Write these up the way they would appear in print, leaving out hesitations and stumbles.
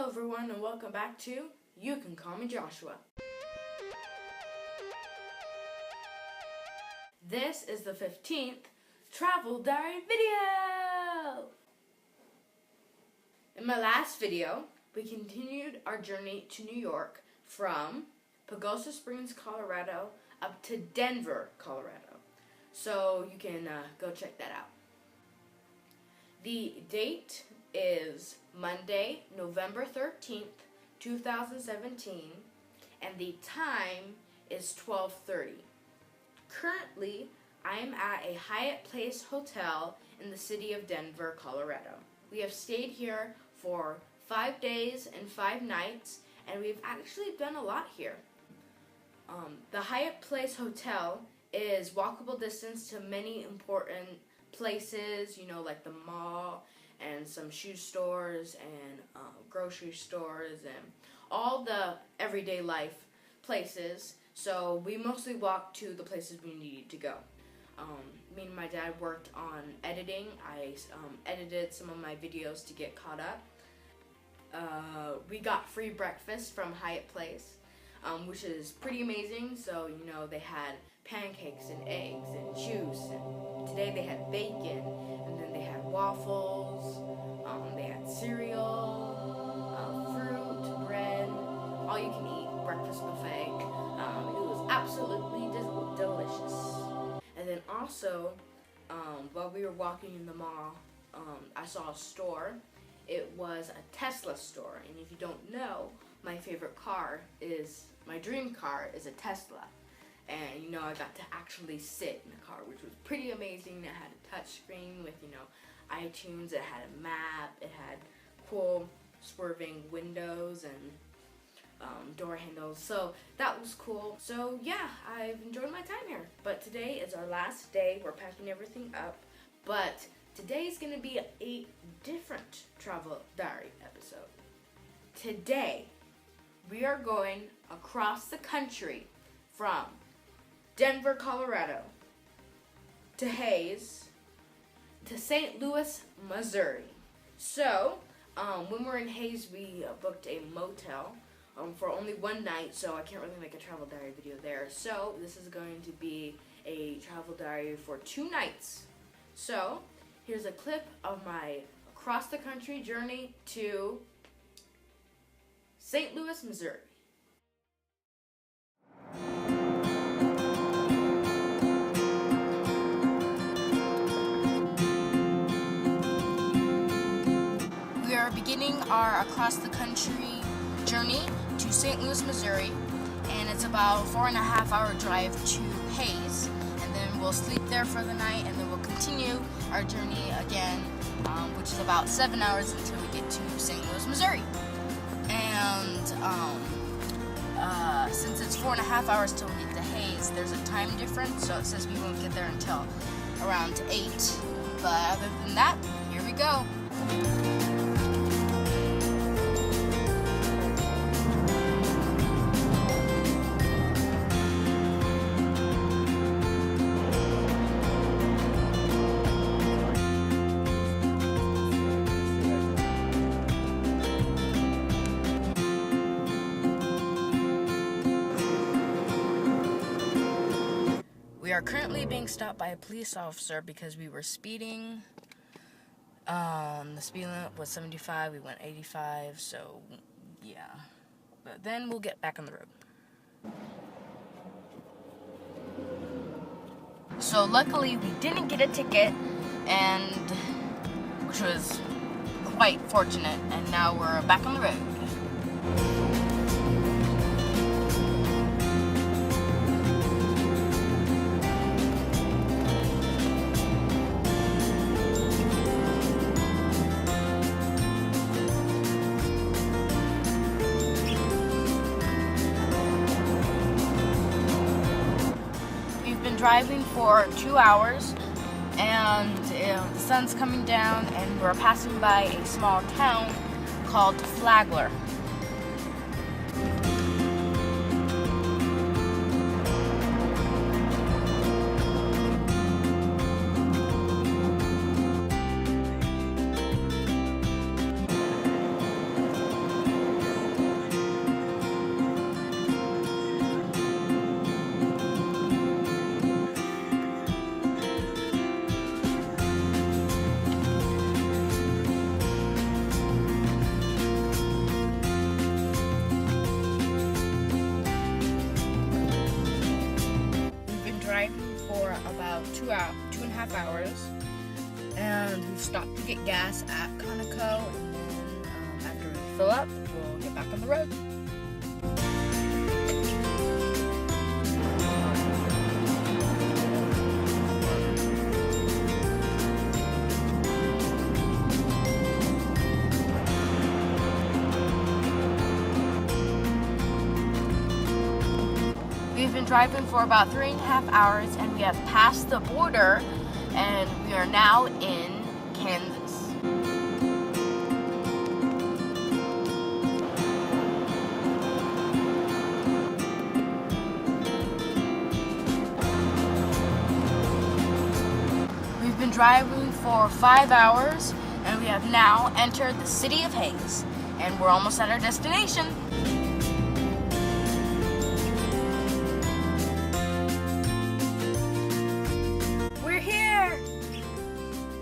Hello everyone and welcome back to You Can Call Me Joshua. This is the 15th travel diary video! In my last video, we continued our journey to New York from Pagosa Springs, Colorado up to Denver, Colorado. So you can go check that out. The date is Monday, November 13th, 2017, and the time is 12:30. Currently, I am at a Hyatt Place hotel in the city of Denver, Colorado. We have stayed here for 5 days and 5 nights, and we've actually done a lot here. The Hyatt Place Hotel is walkable distance to many important places, like the mall and some shoe stores and grocery stores and all the everyday life places. So we mostly walked to the places we needed to go. Me and my dad worked on editing. I edited some of my videos to get caught up. We got free breakfast from Hyatt Place, which is pretty amazing. So, they had pancakes and eggs and juice, and today they had bacon, and then they had waffles, they had cereal, fruit, bread, all you can eat breakfast buffet. It was absolutely delicious. And then also, while we were walking in the mall, I saw a store. It was a Tesla store, and if you don't know, my dream car is a Tesla. And, I got to actually sit in the car, which was pretty amazing. It had a touch screen with, iTunes. It had a map. It had cool swerving windows and door handles. So that was cool. So, yeah, I've enjoyed my time here. But today is our last day. We're packing everything up. But today is going to be a different travel diary episode. Today, we are going across the country from Denver, Colorado, to Hayes, to St. Louis, Missouri. So, when we're in Hayes, we booked a motel for only one night, so I can't really make a travel diary video there. So, this is going to be a travel diary for 2 nights. So, here's a clip of my across-the-country journey to St. Louis, Missouri. We are beginning our across-the-country journey to St. Louis, Missouri, and it's about a 4.5-hour drive to Hayes, and then we'll sleep there for the night, and then we'll continue our journey again, which is about 7 hours until we get to St. Louis, Missouri. And since it's 4.5 hours till we get to Hayes, there's a time difference, so it says we won't get there until around 8. But other than that, here we go. We are currently being stopped by a police officer because we were speeding. The speed limit was 75, we went 85, so yeah. But then we'll get back on the road. So luckily we didn't get a ticket, and which was quite fortunate, and now we're back on the road. Driving for 2 hours, and the sun's coming down, and we're passing by a small town called Flagler. about 2.5 hours. And we've stopped to get gas at Carmichael, and then after we fill up, we'll get back on the road. We've been driving for about 3.5 hours, and we have passed the border, and we are now in Kansas. We've been driving for 5 hours, and we have now entered the city of Hayes, and we're almost at our destination.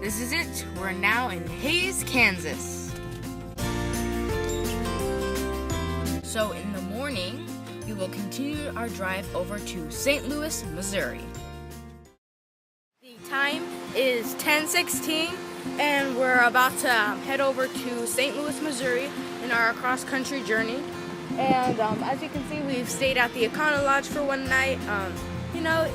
This is it. We're now in Hayes, Kansas. So in the morning, we will continue our drive over to St. Louis, Missouri. The time is 10:16, and we're about to head over to St. Louis, Missouri in our cross-country journey. And as you can see, we've stayed at the Econo Lodge for one night.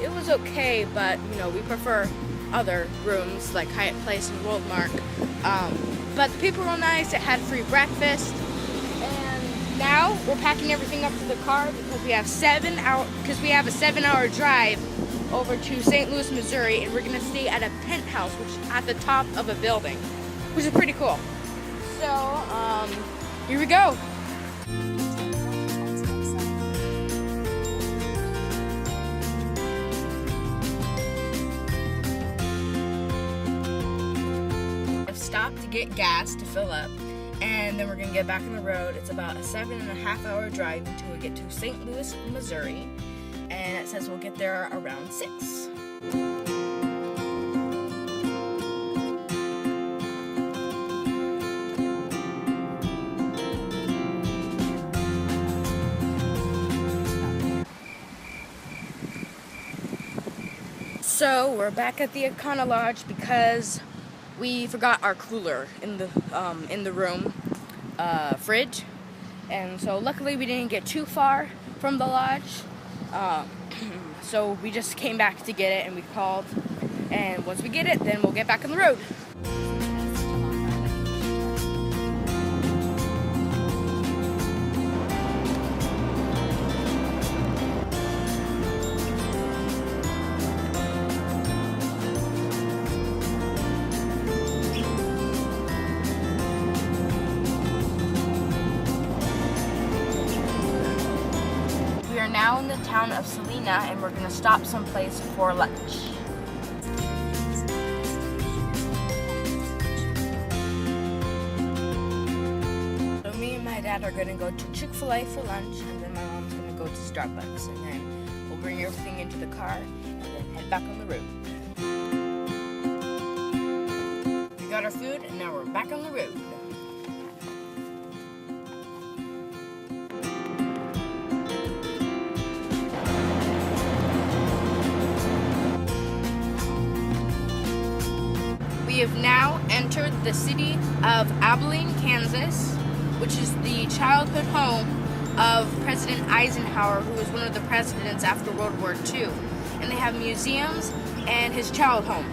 It was okay, but we prefer other rooms like Hyatt Place and Worldmark. But the people were nice. It had free breakfast. And now we're packing everything up to the car because we have a 7-hour drive over to St. Louis, Missouri, and we're gonna stay at a penthouse, which is at the top of a building, which is pretty cool. So here we go. Stop to get gas to fill up, and then we're gonna get back on the road. It's about a 7.5-hour drive until we get to St. Louis, Missouri, and it says we'll get there around 6. So we're back at the Econo Lodge because we forgot our cooler in the room fridge, and so luckily we didn't get too far from the lodge. So we just came back to get it, and we called, and once we get it, then we'll get back on the road. We are now in the town of Salina, and we're going to stop someplace for lunch. So me and my dad are going to go to Chick-fil-A for lunch, and then my mom's going to go to Starbucks, and then we'll bring everything into the car and then head back on the road. We got our food, and now we're back on the road. We have now entered the city of Alpine, Kansas, which is the childhood home of President Eisenhower, who was one of the presidents after World War II. And they have museums and his child home.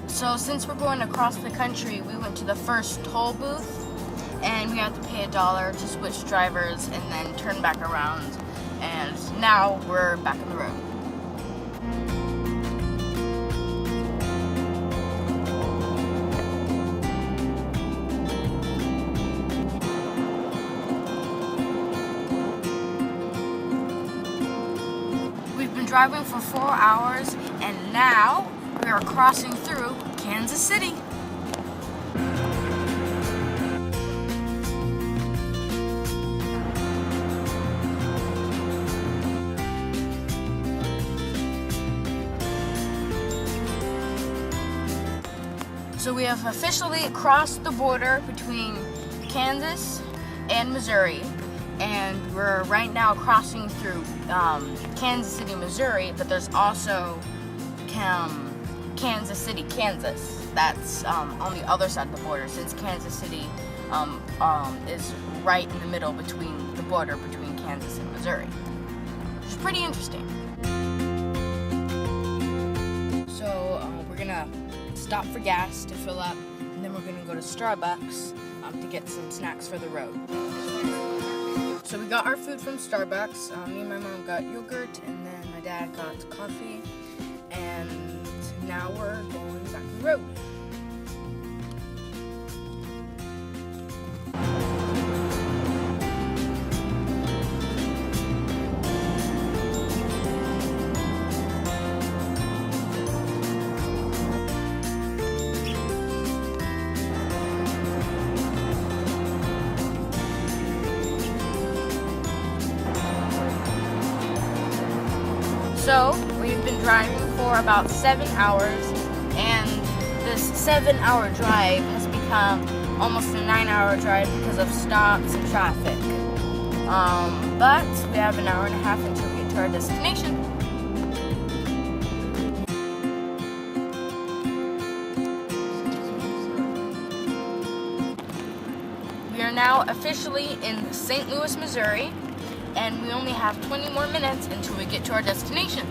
So since we're going across the country, we went to the first toll booth, and we had to pay $1 to switch drivers and then turn back around. And now we're back on the road. We've been driving for 4 hours, and now we are crossing through Kansas City. So we have officially crossed the border between Kansas and Missouri, and we're right now crossing through Kansas City, Missouri, but there's also Kansas City, Kansas. That's on the other side of the border, since Kansas City is right in the middle between the border between Kansas and Missouri. Which is pretty interesting. So we're gonna stop for gas to fill up, and then we're gonna go to Starbucks to get some snacks for the road. So we got our food from Starbucks. Me and my mom got yogurt, and then my dad got coffee, and now we're going back on the road. So, we've been driving for about 7 hours, and this 7-hour drive has become almost a 9-hour drive because of stops and traffic. But we have an hour and a half until we get to our destination. We are now officially in St. Louis, Missouri, and we only have 20 more minutes until we get to our destination.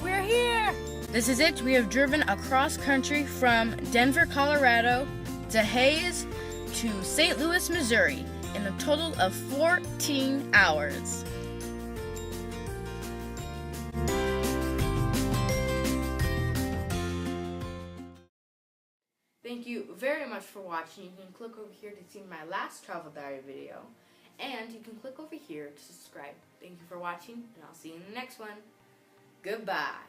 We're here! This is it. We have driven across country from Denver, Colorado to Hayes to St. Louis, Missouri in a total of 14 hours. Thank you very much for watching. You can click over here to see my last travel diary video, and you can click over here to subscribe. Thank you for watching, and I'll see you in the next one. Goodbye.